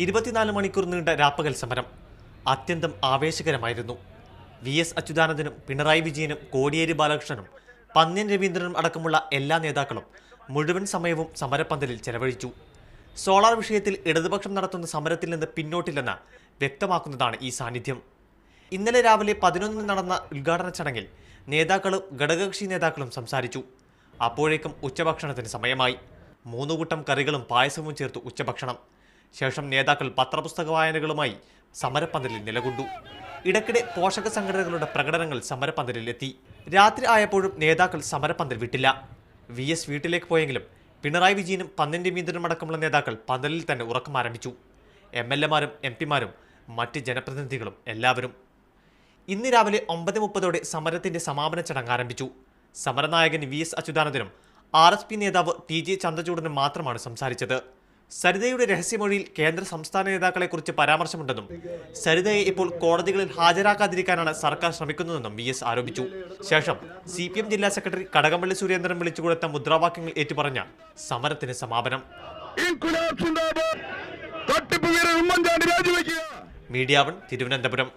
24 മണിക്കൂർ നീണ്ട രാപ്പകൽ സമരം അത്യന്തം ആവേശകരമായിരുന്നു. VS അച്യുതാനന്ദനും പിണറായി വിജയനും കോടിയേരി ബാലകൃഷ്ണനും പന്ന്യൻ രവീന്ദ്രനും അടക്കമുള്ള എല്ലാ നേതാക്കളും മുഴുവൻ സമയവും സമരപ്പന്തലിൽ ചെലവഴിച്ചു. സോളാർ വിഷയത്തിൽ ഇടതുപക്ഷം നടത്തുന്ന സമരത്തിൽ നിന്ന് പിന്നോട്ടില്ലെന്ന് വ്യക്തമാക്കുന്നതാണ് ഈ സാന്നിധ്യം. ഇന്നലെ രാവിലെ 11 നടന്ന ഉദ്ഘാടന ചടങ്ങിൽ നേതാക്കളും ഘടകകക്ഷി നേതാക്കളും സംസാരിച്ചു. അപ്പോഴേക്കും ഉച്ചഭക്ഷണത്തിന് സമയമായി. 3 കൂട്ടം കറികളും പായസവും ചേർത്തു ഉച്ചഭക്ഷണം. ശേഷം നേതാക്കൾ പത്രപുസ്തക വായനകളുമായി സമരപ്പന്തലിൽ നിലകൊണ്ടു. ഇടയ്ക്കിടെ പോഷക സംഘടനകളുടെ പ്രകടനങ്ങൾ സമരപ്പന്തലിൽ എത്തി. രാത്രി ആയപ്പോഴും നേതാക്കൾ സമരപ്പന്തൽ വിട്ടില്ല. VS വീട്ടിലേക്ക് പോയെങ്കിലും പിണറായി വിജയനും പന്ന്യൻ രവീന്ദ്രനും അടക്കമുള്ള നേതാക്കൾ പന്തലിൽ തന്നെ ഉറക്കം ആരംഭിച്ചു. MLA മാരും MP മാരും മറ്റ് ജനപ്രതിനിധികളും എല്ലാവരും. ഇന്ന് രാവിലെ 9:30 സമരത്തിന്റെ സമാപന ചടങ്ങ് ആരംഭിച്ചു. സമരനായകൻ VS അച്യുതാനന്ദനും RSP നേതാവ് TJ ചന്ദ്രചൂഡനും മാത്രമാണ് സംസാരിച്ചത്. സരിതയുടെ രഹസ്യമൊഴിയിൽ കേന്ദ്ര സംസ്ഥാന നേതാക്കളെക്കുറിച്ച് പരാമർശമുണ്ടെന്നും സരിതയെ ഇപ്പോൾ കോടതികളിൽ ഹാജരാക്കാതിരിക്കാനാണ് സർക്കാർ ശ്രമിക്കുന്നതെന്നും VS ആരോപിച്ചു. ശേഷം CPM ജില്ലാ സെക്രട്ടറി കടകംപള്ളി സുരേന്ദ്രൻ വിളിച്ചുകൊടുത്ത മുദ്രാവാക്യങ്ങൾ ഏറ്റുപറഞ്ഞ സമരത്തിന് സമാപനം. മീഡിയ 1 തിരുവനന്തപുരം.